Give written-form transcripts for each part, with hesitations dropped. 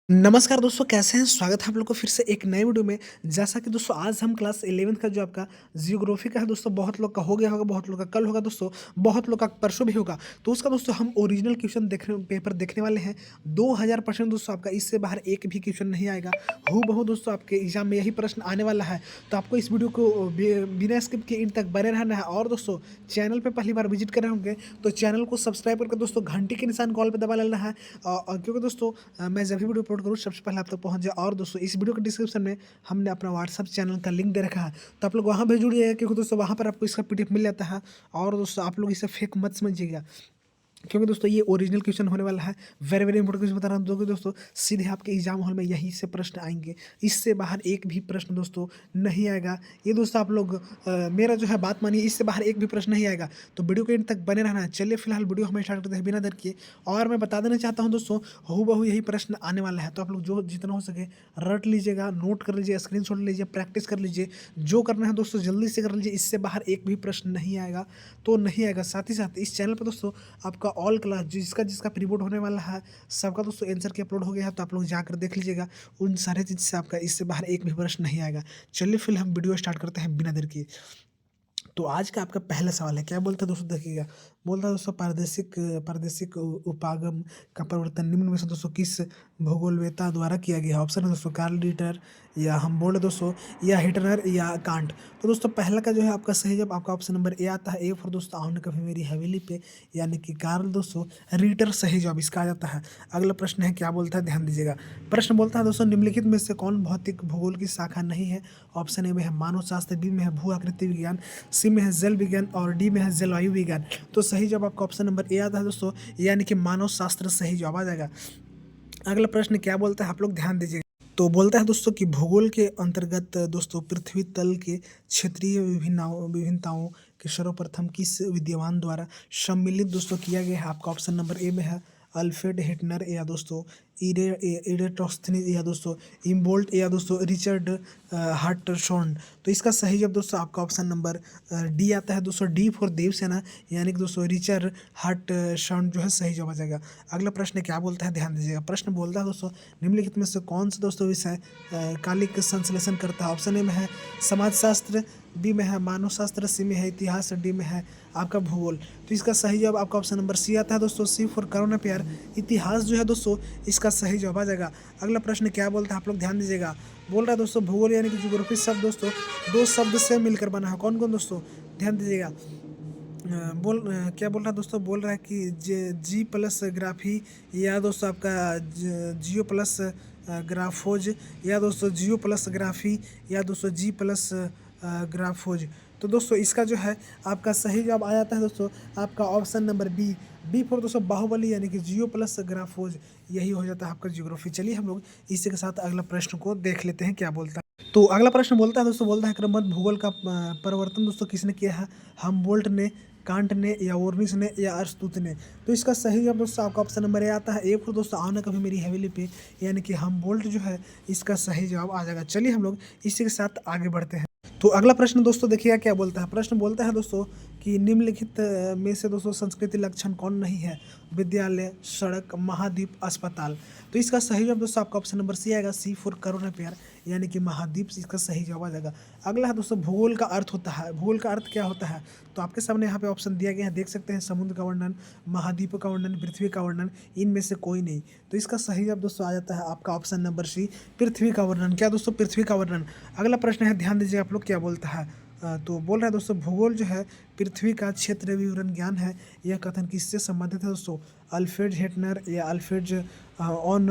नमस्कार दोस्तों, कैसे हैं? स्वागत है आप लोग को फिर से एक नए वीडियो में। जैसा कि दोस्तों आज हम क्लास 11th का जो आपका जियोग्राफी का है दोस्तों, बहुत लोग का हो गया होगा, बहुत लोग का कल होगा दोस्तों, बहुत लोग का परसों भी होगा। तो उसका दोस्तों हम ओरिजिनल क्वेश्चन देखने पेपर देखने वाले हैं। 2000% दोस्तों आपका इससे बाहर एक भी क्वेश्चन नहीं आएगा। हूबहू दोस्तों आपके एग्जाम में यही प्रश्न आने वाला है। तो आपको इस वीडियो को बिना स्किप के इन तक बने रहना है। और दोस्तों चैनल पर पहली बार विजिट कर रहे होंगे तो चैनल को सब्सक्राइब करके दोस्तों घंटी के निशान कॉल पर दबा लेना है। क्योंकि दोस्तों मैं जब भी वीडियो अपलोड करूँ सबसे पहले आप तक पहुँच जाए। और दोस्तों इस वीडियो के डिस्क्रिप्शन में हमने अपना व्हाट्सअप चैनल का लिंक दे रखा है, तो आप लोग वहाँ भी जुड़िए, क्योंकि दोस्तों वहाँ पर आपको इसका पीडीएफ मिल जाता है। और दोस्तों आप लोग इसे फेक मत समझिएगा, क्योंकि दोस्तों ये ओरिजिनल क्वेश्चन होने वाला है। वेरी वेरी इंपॉर्टेंट क्वेश्चन बता रहा हूँ क्योंकि दोस्तों सीधे आपके एग्जाम हॉल में यही से प्रश्न आएंगे। इससे बाहर एक भी प्रश्न दोस्तों नहीं आएगा। ये दोस्तों आप लोग मेरा जो है बात मानिए, इससे बाहर एक भी प्रश्न नहीं आएगा। तो वीडियो के एंड तक बने रहना है। चलिए फिलहाल वीडियो हमें स्टार्ट करते हैं बिना देर किए। और मैं बता देना चाहता हूँ दोस्तों, हूबहू यही प्रश्न आने वाला है। तो आप लोग जो जितना हो सके रट लीजिएगा, नोट कर लीजिए, स्क्रीनशॉट लीजिए, प्रैक्टिस कर लीजिए। जो करना है दोस्तों जल्दी से कर लीजिए। इससे बाहर एक भी प्रश्न नहीं आएगा तो नहीं आएगा। साथ ही साथ इस चैनल पर दोस्तों आपका ऑल क्लास जिसका जिसका प्री बोर्ड होने वाला है, सबका दोस्तों आंसर की अपलोड हो गया है। तो आप लोग जाकर देख लीजिएगा। उन सारे चीज़ से आपका इससे बाहर एक भी प्रश्न नहीं आएगा। चलिए फिर हम वीडियो स्टार्ट करते हैं बिना देर किए। तो आज का आपका पहला सवाल है, क्या बोलता है दोस्तों देखिएगा। बोलता है दोस्तों प्रादेशिक प्रादेशिक उपागम का परिवर्तन निम्न में से दोस्तों किस भूगोलवेत्ता द्वारा किया गया है। ऑप्शन है दोस्तों कार्ल रीटर, या हम बोल दोस्तों, या हिटनर, या कांट। तो दोस्तों पहला का जो है आपका सही जवाब आपका ऑप्शन नंबर ए आता है। ए फॉर दोस्तों आओ न कभी मेरी हवेली पे, यानी कि कार्ल दोस्तों रीटर सही जवाब इसका आ जाता है। अगला प्रश्न है, क्या बोलता है ध्यान दीजिएगा। प्रश्न बोलता है दोस्तों निम्नलिखित में से कौन भौतिक भूगोल की शाखा नहीं है। ऑप्शन ए में है मानव शास्त्र, बी में है भू आकृति विज्ञान, सी में है जल विज्ञान, और डी में है जलवायु विज्ञान। तो सही जवाब आपका ऑप्शन नंबर ए आता है दोस्तों, यानी कि मानव शास्त्र सही जवाब आ जाएगा। अगला प्रश्न क्या बोलता है आप लोग ध्यान दीजिए। तो बोलता है दोस्तों कि भूगोल के अंतर्गत दोस्तों पृथ्वी तल के क्षेत्रीय विभिन्नताओं के सर्वप्रथम किस विद्वान द्वारा सम्मिलित दोस्तों किया गया है। आपका ऑप्शन नंबर ए में है अल्फ्रेड हिटनर, या दोस्तों इरेटोस्थनीज, या दोस्तों इम्बोल्ट, या दोस्तों रिचर्ड हार्टशॉन। तो इसका सही जवाब दोस्तों आपका ऑप्शन नंबर डी आता है दोस्तों। डी फॉर देवसेना, यानी कि दोस्तों रिचर्ड हार्टशॉन जो है सही जवाब आ जाएगा। अगला प्रश्न क्या बोलता है ध्यान दीजिएगा। प्रश्न बोलता है दोस्तों निम्नलिखित में से कौन सा दोस्तों विषय कालिक संश्लेषण करता है। ऑप्शन ए में है समाजशास्त्र, बी में है मानव शास्त्र, सी में है इतिहास, डी में है आपका भूगोल। तो इसका सही जवाब आपका ऑप्शन नंबर सी आता है दोस्तों। सी फॉर करोना प्यार, इतिहास जो है दोस्तों इसका सही जवाब आ जाएगा। अगला प्रश्न क्या बोलता है आप लोग ध्यान दीजिएगा। बोल रहा है दोस्तों भूगोल यानी कि ज्योग्राफी शब्द दोस्तों दो शब्द से मिलकर बना है। कौन कौन दोस्तों ध्यान दीजिएगा। क्या बोल रहा है दोस्तों, बोल रहा है कि जी प्लस ग्राफी, या दोस्तों आपका जियो प्लस ग्राफोज, या दोस्तों जियो प्लस ग्राफी, या दोस्तों जी प्लस ग्राफोज। तो दोस्तों इसका जो है आपका सही जवाब आ जाता है दोस्तों आपका option number B. B for दोस्तों बाहुबली, यानी कि जियो प्लस ग्राफोज, यही हो जाता है आपका जियोग्राफी। चलिए हम लोग इसी के साथ अगला प्रश्न को देख लेते हैं क्या बोलता है। तो अगला प्रश्न बोलता है दोस्तों, बोलता है क्रमबद्ध भूगोल का परिवर्तन दोस्तों किसने किया है। हमबोल्ट ने, कांट ने, या ओर्निस ने, या अरस्तुत ने। तो इसका सही जवाब दोस्तों आपका ऑप्शन नंबर ए आता है। ए फॉर दोस्तों आओ ना कभी मेरी हवेली पे, यानी कि हमबोल्ट जो है इसका सही जवाब आ जाएगा। चलिए हम लोग इसी के साथ आगे बढ़ते हैं। तो अगला प्रश्न दोस्तों देखिएगा क्या बोलता है। प्रश्न बोलता है दोस्तों कि निम्नलिखित में से दोस्तों संस्कृति लक्षण कौन नहीं है। विद्यालय, सड़क, महाद्वीप, अस्पताल। तो इसका सही जवाब दोस्तों आपका ऑप्शन नंबर सी आएगा। सी फॉर करोना प्यार, यानी कि महाद्वीप इसका सही जवाब आ जाएगा। अगला है दोस्तों भूगोल का अर्थ होता है। भूगोल का अर्थ क्या होता है, तो आपके सामने यहाँ पे ऑप्शन दिया गया है, देख सकते हैं। समुद्र का वर्णन, महाद्वीप का वर्णन, पृथ्वी का वर्णन, इनमें से कोई नहीं। तो इसका सही जवाब दोस्तों आ जाता है आपका ऑप्शन नंबर सी, पृथ्वी का वर्णन। क्या दोस्तों, पृथ्वी का वर्णन। अगला प्रश्न है, ध्यान दीजिए आप लोग क्या बोलता है। तो बोल रहा है दोस्तों भूगोल जो है पृथ्वी का क्षेत्र विवरण ज्ञान है। यह कथन किससे संबंधित है दोस्तों। अल्फ्रेड हेटनर, या अल्फ्रेड ऑन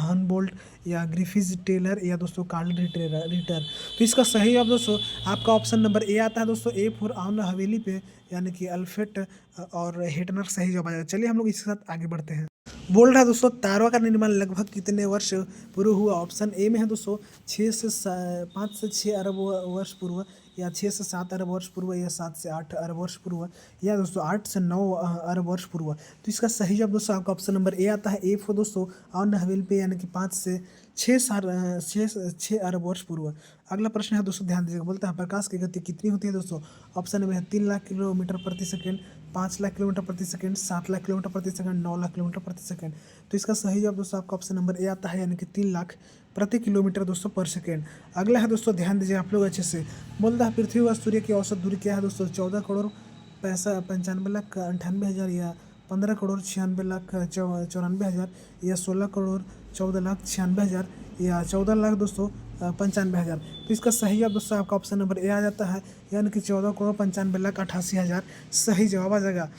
हनबोल्ट, या ग्रिफिथ टेलर, या दोस्तों कार्ल रिटर। तो इसका सही जवाब दोस्तों आपका ऑप्शन नंबर ए आता है दोस्तों। ए फॉर ऑन हवेली पे, यानी कि अल्फ्रेड और हेटनर सही जवाब आ जाएगा। चलिए हम लोग इसके साथ आगे बढ़ते हैं। बोल रहा है दोस्तों तारों का निर्माण लगभग कितने वर्ष पूर्व हुआ। ऑप्शन ए में है दोस्तों 5 से 6 अरब वर्ष पूर्व, या 6 से 7 अरब वर्ष पूर्व, या 7 से 8 अरब वर्ष पूर्व, या दोस्तों 8 से 9 अरब वर्ष पूर्व। तो इसका सही जवाब दोस्तों आपका ऑप्शन नंबर ए आता है। ए फॉर दोस्तों ऑन हवेल पे, यानी कि 5 से 6 अरब वर्ष पूर्व। अगला प्रश्न है दोस्तों ध्यान दीजिएगा। बोलता है प्रकाश की गति कितनी होती है दोस्तों। ऑप्शन में है 3 लाख किलोमीटर प्रति सेकेंड, 5 लाख किलोमीटर प्रति सेकंड, 7 लाख किलोमीटर प्रति सेकंड, 9 लाख किलोमीटर प्रति सेकंड। तो इसका सही जवाब दोस्तों आपका ऑप्शन नंबर ए आता है, यानी कि 3 लाख प्रति किलोमीटर दोस्तों पर सेकेंड। अगला है दोस्तों, ध्यान दीजिए आप लोग अच्छे से। बोलता है पृथ्वी व सूर्य की औसत दूरी क्या है दोस्तों? 14 करोड़ 95 लाख 98 हज़ार, या 15 करोड़ 96 लाख 94 हज़ार, या 16 करोड़ 14 लाख 96 हज़ार, या 14 लाख दोस्तों 95 हज़ार। तो इसका सही जवाब दोस्तों आपका ऑप्शन नंबर ए आ जाता है, यानी कि 14 करोड़ 95 लाख 88 हज़ार सही जवाब आ जाएगा।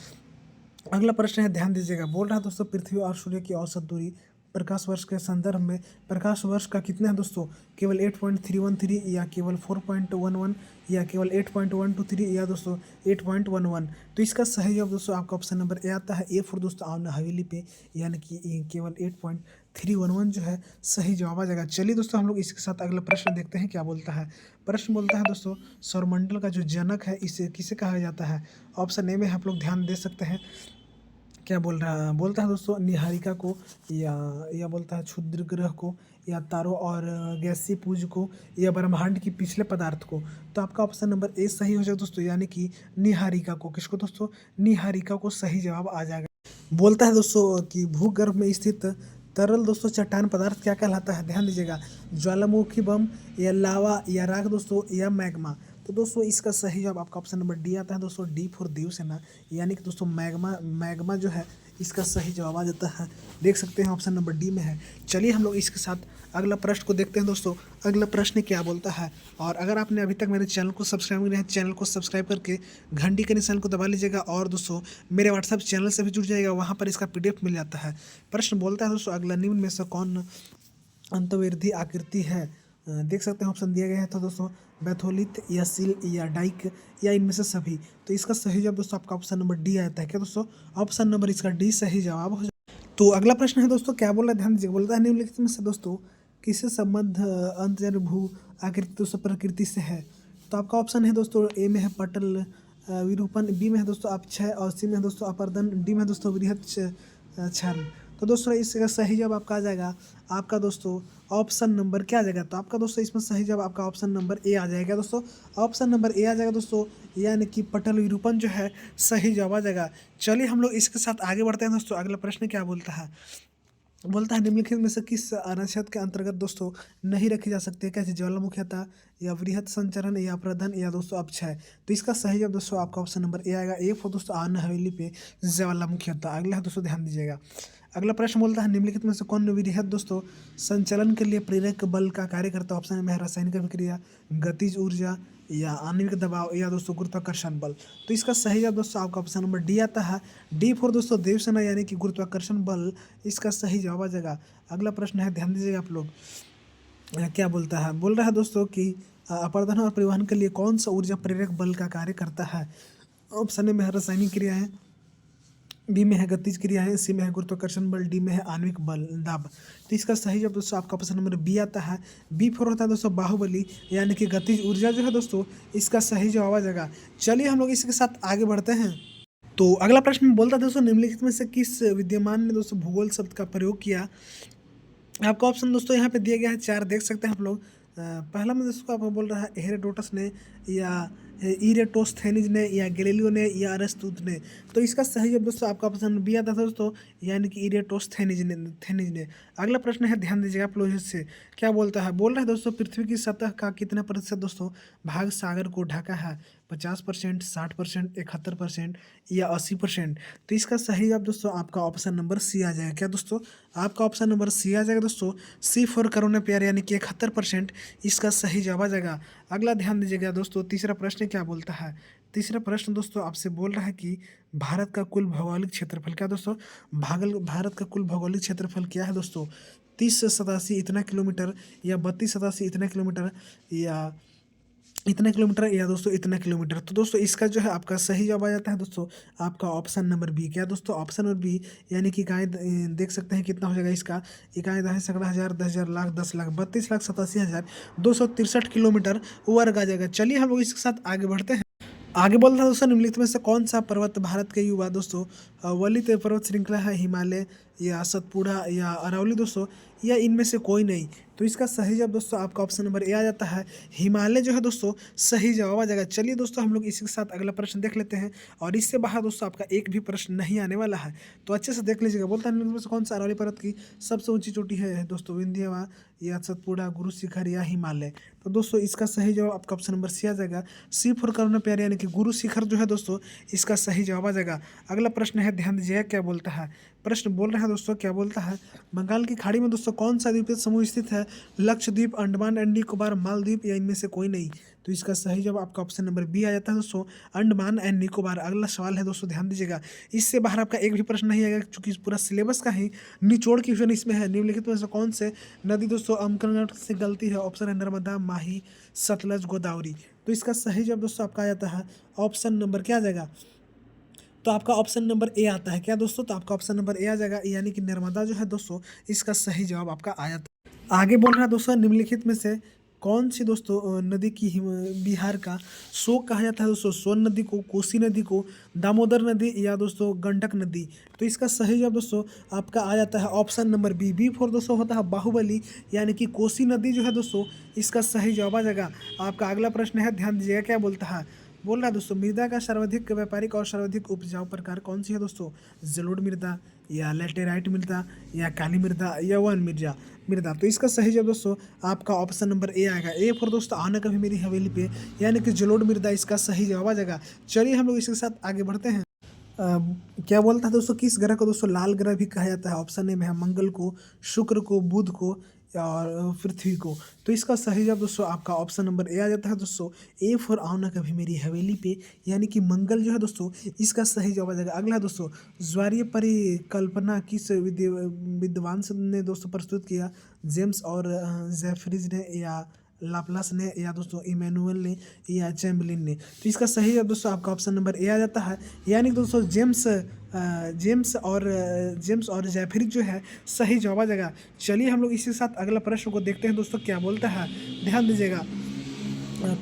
अगला प्रश्न है, ध्यान दीजिएगा। बोल रहा है दोस्तों पृथ्वी और सूर्य की औसत दूरी प्रकाश वर्ष के संदर्भ में प्रकाश वर्ष का कितना है दोस्तों? केवल 8.313, या केवल 4.11, या केवल 8.123, या दोस्तों 8.11। तो इसका सही जवाब दोस्तों आपका ऑप्शन नंबर ए आता है, ए फॉर दोस्तों आमना हवेली पे, यानी कि केवल 8.311 जो है सही जवाब आ जाएगा। चलिए दोस्तों हम लोग इसके साथ अगला प्रश्न देखते हैं क्या बोलता है। प्रश्न बोलता है दोस्तों, सौरमंडल का जो जनक है इसे किसे कहा जाता है? ऑप्शन ए में आप लोग ध्यान दे सकते हैं। क्या बोल रहा है? बोलता है दोस्तों निहारिका को, या बोलता है क्षुद्र ग्रह को, या तारों और गैसीय पुंज को, या ब्रह्मांड की पिछले पदार्थ को। तो आपका ऑप्शन नंबर ए सही हो जाएगा दोस्तों, यानी कि निहारिका को। किसको दोस्तों? निहारिका को सही जवाब आ जाएगा। बोलता है दोस्तों कि भूगर्भ में स्थित तरल दोस्तों चट्टान पदार्थ क्या कहलाता है? ध्यान दीजिएगा। ज्वालामुखी बम, या लावा, या राख दोस्तों, या मैग्मा। तो दोस्तों इसका सही जवाब आपका ऑप्शन नंबर डी आता है दोस्तों, डी फॉर देवसेना, यानी कि दोस्तों मैग्मा जो है इसका सही जवाब आ जाता है। देख सकते हैं ऑप्शन नंबर डी में है। चलिए हम लोग इसके साथ अगला प्रश्न को देखते हैं दोस्तों। अगला प्रश्न क्या बोलता है, और अगर आपने अभी तक मेरे चैनल को सब्सक्राइब नहीं किया है, चैनल को सब्सक्राइब करके घंटी के निशान को दबा लीजिएगा, और दोस्तों मेरे व्हाट्सएप चैनल से भी जुड़ जाएगा, वहाँ पर इसका PDF मिल जाता है। प्रश्न बोलता है दोस्तों, अगला निम्न में से कौन अंतर्वेदी आकृति है? देख सकते हैं ऑप्शन दिया गया है तो दोस्तों बैथोलिथ, या सील, या डाइक, या इनमें से सभी। तो इसका सही जवाब दोस्तों आपका ऑप्शन नंबर डी आता है। क्या दोस्तों? ऑप्शन नंबर इसका डी सही जवाब हो जाए। तो अगला प्रश्न है दोस्तों, क्या बोल रहा है? ध्यान दीजिए। बोलता है निम्नलिखित में से दोस्तों किससे संबंध अंतर्जन भू आकृति दोस्तों प्रकृति से है? तो आपका ऑप्शन है दोस्तों, ए में है पटल विरूपण, बी में है दोस्तों अपक्षय, और सी में है दोस्तों अपर्दन, डी में है दोस्तों वृहत क्षरण। तो दोस्तों इसका सही जवाब आपका आ जाएगा, आपका दोस्तों ऑप्शन नंबर क्या आ जाएगा? तो आपका दोस्तों इसमें सही जवाब आपका ऑप्शन नंबर ए आ जाएगा दोस्तों। ऑप्शन नंबर ए आ जाएगा दोस्तों, यानी कि पटल विरूपण जो है सही जवाब आ जाएगा। चलिए हम लोग इसके साथ आगे बढ़ते हैं दोस्तों। अगला प्रश्न क्या बोलता है? बोलता है निम्नलिखित में से किस अनुच्छेद के अंतर्गत दोस्तों नहीं रखी जा सकती है? कैसे? ज्वालामुखीता, या वृहत संचरण, या प्रदन, या दोस्तों अपक्षय। तो इसका सही जवाब दोस्तों आपका ऑप्शन नंबर ए आएगा, ए फॉर दोस्तों आना हवेली पे ज्वालामुखीता। अगला है दोस्तों, ध्यान दीजिएगा। अगला प्रश्न बोलता है निम्नलिखित में से कौन वृहत दोस्तों संचलन के लिए प्रेरक बल का कार्य करता है? ऑप्शन में है रासायनिक अभिक्रिया, गतिज ऊर्जा, या आणविक दबाव, या दोस्तों गुरुत्वाकर्षण बल। तो इसका सही जवाब दोस्तों आपका ऑप्शन नंबर डी आता है, डी फॉर दोस्तों देवसेना, यानी कि गुरुत्वाकर्षण बल इसका सही जवाब आ जाएगा। अगला प्रश्न है, ध्यान दीजिएगा आप लोग। क्या बोलता है? बोल रहा है दोस्तों कि अपर्दन और परिवहन के लिए कौन सा ऊर्जा प्रेरक बल का कार्य करता है? ऑप्शन में है रासायनिक क्रियाएं, बी में है गतिज क्रियाएं, सी में है गुरुत्वाकर्षण बल, डी में है आणविक बल दाब। तो इसका सही जवाब दोस्तों आपका ऑप्शन नंबर बी आता है, बी फॉर होता है दोस्तों बाहुबली, यानी कि गतिज ऊर्जा जो है दोस्तों इसका सही जवाब आ जाएगा। चलिए हम लोग इसके साथ आगे बढ़ते हैं। तो अगला प्रश्न बोलता है दोस्तों निम्नलिखित में से किस विद्यमान ने दोस्तों भूगोल शब्द का प्रयोग किया? आपका ऑप्शन दोस्तों यहाँ पे दिया गया है 4, देख सकते हैं आप लोग। पहला में दोस्तों आपको बोल रहा है हेरोडोटस ने, या इरेटोस्थेनिज ने, या गैलीलियो ने, या अरस्तुत ने। तो इसका सही जवाब दोस्तों आपका ऑप्शन बी आता था दोस्तों, यानी कि इरेटोस्थेनिज ने। अगला प्रश्न है, ध्यान दीजिएगा आप लोग से। क्या बोलता है? बोल रहा है दोस्तों पृथ्वी की सतह का कितना प्रतिशत दोस्तों भाग सागर को ढका है? 50%, 60%, 71%, या 80%। तो इसका सही जवाब दोस्तों आपका ऑप्शन नंबर सी आ जाएगा। क्या दोस्तों? आपका ऑप्शन नंबर सी आ जाएगा दोस्तों, सी फॉर करोना प्यार, यानी कि 71% इसका सही जवाब आ जाएगा। अगला ध्यान दीजिएगा दोस्तों, तीसरा प्रश्न क्या बोलता है? तीसरा प्रश्न दोस्तों आपसे बोल रहा है कि भारत का कुल भौगोलिक क्षेत्रफल क्या दोस्तों? भारत का कुल भौगोलिक क्षेत्रफल क्या है दोस्तों? 3087 इतना किलोमीटर, या 3287 इतना किलोमीटर, या इतना किलोमीटर, या दोस्तों इतना किलोमीटर। तो दोस्तों इसका जो है आपका सही जवाब आ जाता है दोस्तों आपका ऑप्शन नंबर बी। क्या दोस्तों? ऑप्शन नंबर बी, यानी कि इकाई देख सकते हैं कितना हो जाएगा इसका। इकाई 10 सैकड़ा हज़ार, 10,000, लाख, 10 लाख, 32,87,273 किलोमीटर वर्ग आ जाएगा। चलिए हम लोग इसके साथ आगे बढ़ते हैं। आगे बोलता है दोस्तों निम्नलिखित में से कौन सा पर्वत भारत के युवा दोस्तों वलित पर्वत श्रृंखला है हिमालय या सतपुड़ा या अरावली दोस्तों, या इनमें से कोई नहीं। तो इसका सही जवाब दोस्तों आपका ऑप्शन नंबर ए आ जाता है, हिमालय जो है दोस्तों सही जवाब आ जाएगा। चलिए दोस्तों हम लोग इसी के साथ अगला प्रश्न देख लेते हैं, और इससे बाहर दोस्तों आपका एक भी प्रश्न नहीं आने वाला है, तो अच्छे से देख लीजिएगा। बोलता है निम्न में से कौन सा अरावली पर्वत की सबसे ऊंची चोटी है दोस्तों, विंध्य या सतपुड़ा, गुरु शिखर या हिमालय। तो दोस्तों इसका सही जवाब आपका ऑप्शन नंबर सी आ जाएगा, सी फॉर करुणा प्यारे यानी कि गुरु शिखर जो है दोस्तों इसका सही जवाब आ जाएगा। अगला प्रश्न है, ध्यान दीजिएगा क्या बोलता है। प्रश्न बोल रहा है दोस्तों, क्या बोलता है, बंगाल की खाड़ी में दोस्तों कौन सा द्वीपीय समूह स्थित है, लक्षद्वीप, अंडमान एंड निकोबार, मालदीव या इनमें से कोई नहीं। तो इसका सही जवाब आपका ऑप्शन नंबर बी आ जाता है दोस्तों, अंडमान एंड निकोबार। अगला सवाल है दोस्तों, ध्यान दीजिएगा, इससे बाहर आपका एक भी प्रश्न नहीं आएगा, क्योंकि पूरा सिलेबस का ही निचोड़ क्वेश्चन इसमें है। निम्नलिखित में से कौन से नदी दोस्तों कर्नाटक से गलती है। ऑप्शन है नर्मदा, माही, सतलज, गोदावरी। तो इसका सही जवाब दोस्तों आपका आ जाता है ऑप्शन नंबर क्या आ जाएगा, तो आपका ऑप्शन नंबर ए आता है क्या दोस्तों, तो आपका ऑप्शन नंबर ए आ जाएगा, यानी कि नर्मदा जो है दोस्तों इसका सही जवाब आपका आ जाता है। आगे बोल रहा है दोस्तों, निम्नलिखित में से कौन सी दोस्तों नदी की बिहार का शोक कहा जाता है दोस्तों, सोन नदी को, कोसी नदी को, दामोदर नदी या दोस्तों गंडक नदी। तो इसका सही जवाब दोस्तों आपका आ जाता है option number B, B for दोस्तों होता है बाहुबली, यानी कि कोसी नदी जो है दोस्तों इसका सही जवाब आ जाएगा। आपका अगला प्रश्न है, ध्यान दीजिएगा क्या बोलता है। बोल रहा है दोस्तों, मृदा का सर्वाधिक व्यापारिक और सर्वाधिक उपजाऊ प्रकार कौन सी है दोस्तों, जलोढ़ मृदा या लैटेराइट मृदा या काली मृदा या वन मृदा मृदा। तो इसका सही जवाब दोस्तों आपका ऑप्शन नंबर ए आएगा, ए फॉर दोस्तों आना कभी मेरी हवेली पे, यानी कि जलोढ़ मृदा इसका सही जवाब आ जाएगा। चलिए हम लोग इसके साथ आगे बढ़ते हैं। क्या बोलता है दोस्तों, किस ग्रह को दोस्तों लाल ग्रह भी कहा जाता है। ऑप्शन ए में है मंगल को, शुक्र को, बुध को और पृथ्वी को। तो इसका सही जवाब दोस्तों आपका ऑप्शन नंबर ए आ जाता है दोस्तों, ए फॉर आओ ना कभी मेरी हवेली पे, यानी कि मंगल जो है दोस्तों इसका सही जवाब आ जाएगा। अगला दोस्तों, ज्वारीय परिकल्पना किस विद्वान ने दोस्तों प्रस्तुत किया, जेम्स और जेफरीज ने या लाप्लास ने या दोस्तों इमैनुअल ने या चैम्बलिन ने। तो इसका सही जवाब दोस्तों आपका ऑप्शन नंबर ए आ जाता है, यानी कि दोस्तों जेम्स और जेफरी जो है सही जवाब आ जाएगा। चलिए हम लोग इसी के साथ अगला प्रश्न को देखते हैं दोस्तों, क्या बोलता है, ध्यान दीजिएगा।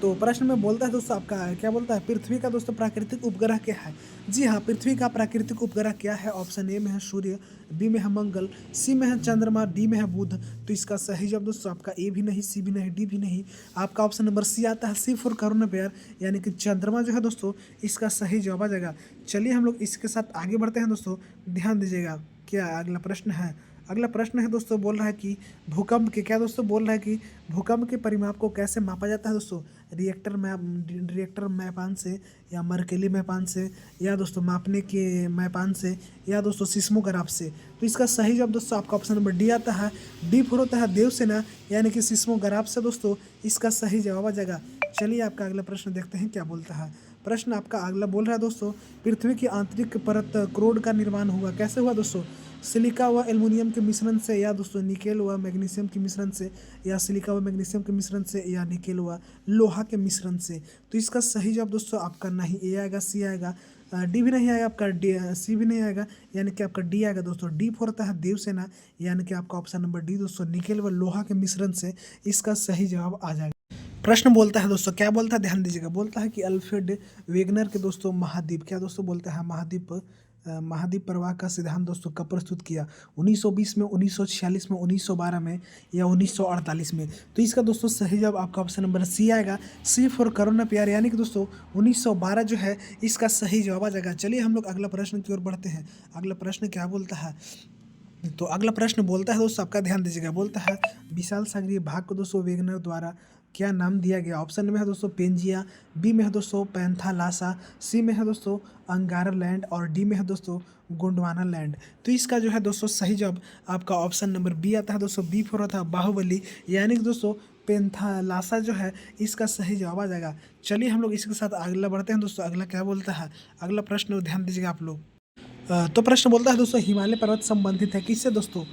तो प्रश्न में बोलता है दोस्तों आपका, क्या बोलता है, पृथ्वी का दोस्तों प्राकृतिक उपग्रह क्या है। जी हाँ, पृथ्वी का प्राकृतिक उपग्रह क्या है। ऑप्शन ए में है सूर्य, बी में है मंगल, सी में है चंद्रमा, डी में है बुध। तो इसका सही जवाब दोस्तों आपका ए भी नहीं, सी भी नहीं, डी भी नहीं, आपका ऑप्शन नंबर सी आता है, सी फॉर करुणा प्यार, यानी कि चंद्रमा जो है दोस्तों इसका सही जवाब आ जाएगा। चलिए हम लोग इसके साथ आगे बढ़ते हैं दोस्तों, ध्यान दीजिएगा। क्या अगला प्रश्न है, अगला प्रश्न है दोस्तों, बोल रहा है कि भूकंप के, क्या दोस्तों बोल रहा है कि भूकंप के परिमाप को कैसे मापा जाता है दोस्तों, रिएक्टर मैपान से या मरकली मैपान से या दोस्तों मापने के मैपान से या दोस्तों सिस्मोग्राफ से। तो इसका सही जवाब दोस्तों आपका ऑप्शन नंबर डी आता है, डी फॉर होता है देवसेना, यानी कि सिस्मोग्राफ से दोस्तों इसका सही जवाब आ जाएगा। चलिए आपका अगला प्रश्न देखते हैं क्या बोलता है। प्रश्न आपका अगला बोल रहा है दोस्तों, पृथ्वी की आंतरिक परत क्रोड का निर्माण हुआ, कैसे हुआ दोस्तों, सिलिका व एल्युमिनियम के मिश्रण से या दोस्तों निकेल व मैग्नीशियम के मिश्रण से या सिलिका व मैग्नीशियम के मिश्रण से या निकेल व लोहा के मिश्रण से। तो इसका सही जवाब दोस्तों आपका नहीं ए आएगा, सी आएगा, डी भी नहीं आएगा आपका, डी सी भी नहीं आएगा, यानी कि आपका डी आएगा दोस्तों, डी फॉर होता है देवसेना, यानी कि आपका ऑप्शन नंबर डी दोस्तों निकेल व लोहा के मिश्रण से इसका सही जवाब आ जाएगा। प्रश्न बोलता है दोस्तों, क्या बोलता है, ध्यान दीजिएगा। बोलता है कि अल्फ्रेड वेगनर के दोस्तों महाद्वीप, क्या दोस्तों बोलता है, महाद्वीप प्रवाह का सिद्धांत दोस्तों कब प्रस्तुत किया, 1920 में, 1946 में, 1912 में या 1948 में। तो इसका दोस्तों सही जवाब आपका ऑप्शन नंबर सी आएगा, सी फॉर करुणा प्यार, यानी कि दोस्तों 1912 जो है इसका सही जवाब आ जाएगा। चलिए हम लोग अगला प्रश्न की ओर बढ़ते हैं। अगला प्रश्न क्या बोलता है, तो अगला प्रश्न बोलता है दोस्तों आपका, ध्यान दीजिएगा। बोलता है विशाल सागरीय भाग को दोस्तों वेगनर द्वारा क्या नाम दिया गया। ऑप्शन में है दोस्तों पेंजिया, बी में है दोस्तों पैंथालासा, सी में है दोस्तों अंगारा लैंड और डी में है दोस्तों गोंडवाना लैंड। तो इसका जो है दोस्तों सही जवाब आपका ऑप्शन नंबर बी आता है दोस्तों, बी फॉर होता है बाहुबली, यानी कि दोस्तों पेंथालासा जो है इसका सही जवाब आ जाएगा। चलिए हम लोग इसके साथ अगला बढ़ते हैं दोस्तों। अगला क्या बोलता है, अगला प्रश्न ध्यान दीजिएगा आप लोग। तो प्रश्न बोलता है दोस्तों, हिमालय पर्वत संबंधित है किससे दोस्तों,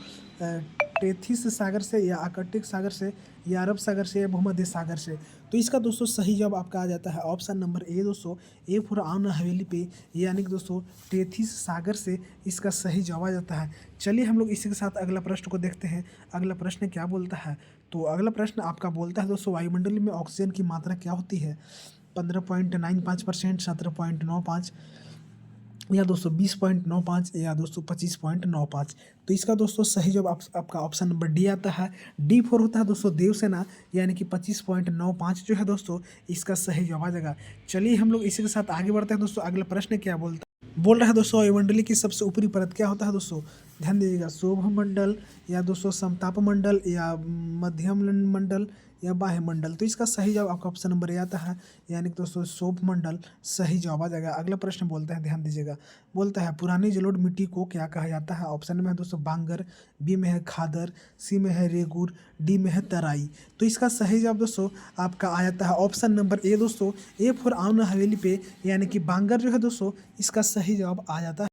टेथिस सागर से या आर्कटिक सागर से या अरब सागर से या भूमध्य सागर से। तो इसका दोस्तों सही जवाब आपका आ जाता है ऑप्शन नंबर ए दोस्तों, ए फॉर आना हवेली पे, यानी कि दोस्तों टेथिस सागर से इसका सही जवाब आ जाता है। चलिए हम लोग इसी के साथ अगला प्रश्न को देखते हैं। अगला प्रश्न क्या बोलता है, तो अगला प्रश्न आपका बोलता है दोस्तों, वायुमंडल में ऑक्सीजन की मात्रा क्या होती है, 15.95%, 17.95, या दोस्तों 20.95 या दोस्तों 25.95। तो इसका दोस्तों सही जवाब आपका ऑप्शन नंबर डी आता है। D4 होता है दोस्तों देवसेना, यानी कि 25.95 जो है दोस्तों इसका सही जवाब आ जाएगा। चलिए हम लोग इसी के साथ आगे बढ़ते हैं दोस्तों। अगला प्रश्न क्या बोल रहा है दोस्तों, वायुमंडली की सबसे ऊपरी परत क्या होता है दोस्तों? ध्यान दीजिएगा, शोभ मंडल या दोस्तों समताप मंडल या मध्यम मंडल या बाह्य मंडल। तो इसका सही जवाब आपका ऑप्शन नंबर ए आता है, यानी कि दोस्तों शोभ मंडल सही जवाब आ जाएगा। अगला प्रश्न बोलता है, ध्यान दीजिएगा, बोलता है पुरानी जलोढ़ मिट्टी को क्या कहा जाता है? ऑप्शन में है दोस्तों बांगर, बी में है खादर, सी में है रेगुर, डी में है तराई। तो इसका सही जवाब दोस्तों आपका आ जाता है ऑप्शन नंबर ए दोस्तों, ए फॉर आमना हवेली पे, यानी कि बांगर जो है दोस्तों इसका सही जवाब आ जाता है।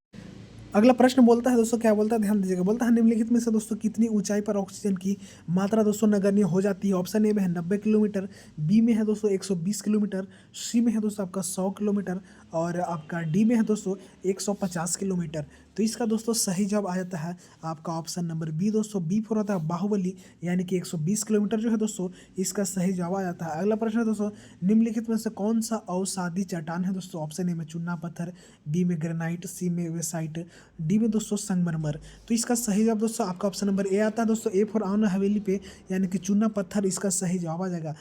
अगला प्रश्न बोलता है दोस्तों, क्या बोलता है ध्यान दीजिएगा, बोलता है निम्नलिखित में से दोस्तों कितनी ऊंचाई पर ऑक्सीजन की मात्रा दोस्तों नगण्य हो जाती है? ऑप्शन ए में है 90 किलोमीटर, बी में है दोस्तों 120 किलोमीटर, सी में है दोस्तों आपका 100 किलोमीटर और आपका डी में है दोस्तों 150 किलोमीटर। तो इसका दोस्तों सही जवाब आ जाता है आपका ऑप्शन नंबर बी दोस्तों, बी फॉर होता है बाहुबली, यानी कि 120 किलोमीटर जो है दोस्तों इसका सही जवाब आ जाता है। अगला प्रश्न है दोस्तों, निम्नलिखित में से कौन सा अवसादी चट्टान है दोस्तों? ऑप्शन ए में चूना पत्थर, बी में ग्रेनाइट, सी में वेसाइट, डी में दोस्तों संगमरमर। तो इसका सही जवाब दोस्तों आपका ऑप्शन नंबर ए आता है दोस्तों, ए फॉर आमना हवेली पे, यानी कि चूना पत्थर इसका सही जवाब आ जाएगा।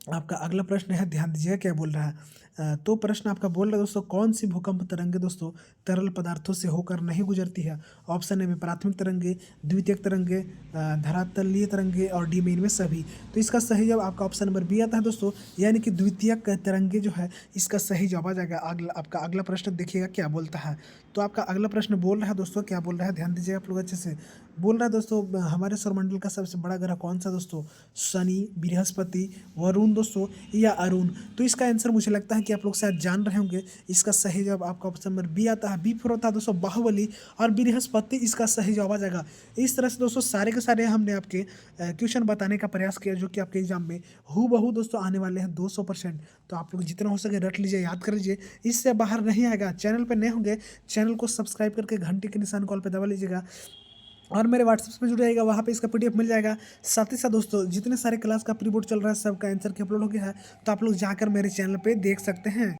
आपका अगला प्रश्न है, ध्यान दीजिएगा क्या बोल रहा है। तो प्रश्न आपका बोल रहा है दोस्तों, कौन सी भूकंप तरंगे दोस्तों तरल पदार्थों से होकर नहीं गुजरती है? ऑप्शन ए में प्राथमिक तरंगे, द्वितीयक तरंगे, धरातलीय तरंगे और डी में इनमें सभी। तो इसका सही जवाब आपका ऑप्शन नंबर बी आता है दोस्तों, यानी कि द्वितीयक तरंगे जो है इसका सही जवाब आ जाएगा। आपका अगला प्रश्न देखिएगा क्या बोलता है। तो आपका अगला प्रश्न बोल रहा है दोस्तों, क्या बोल रहा है ध्यान दीजिएगा आप लोग अच्छे से। बोल रहा है दोस्तों, हमारे सौरमंडल का सबसे बड़ा ग्रह कौन सा दोस्तों? शनि, बृहस्पति, वरुण दोस्तों या अरुण। तो इसका आंसर मुझे लगता है कि आप लोग शायद जान रहे होंगे। इसका सही जवाब आपका ऑप्शन नंबर बी आता है, बी फॉर होता है दोस्तों बाहुबली और बृहस्पति इसका सही जवाब आ जाएगा। इस तरह से दोस्तों सारे के सारे हमने आपके क्वेश्चन बताने का प्रयास किया जो कि आपके एग्जाम में हूबहू दोस्तों आने वाले हैं 200%। तो आप लोग जितना हो सके रट लीजिए, याद कर लीजिए, इससे बाहर नहीं आएगा। चैनल पर नए होंगे, चैनल को सब्सक्राइब करके घंटे के निशान कॉल पर दबा लीजिएगा और मेरे व्हाट्सएप में जुड़ जाएगा, वहाँ पे इसका पीडीएफ मिल जाएगा। साथ ही साथ दोस्तों जितने सारे क्लास का प्री बोर्ड चल रहा है सबका आंसर की अपलोड हो गया है, तो आप लोग जाकर मेरे चैनल पे देख सकते हैं।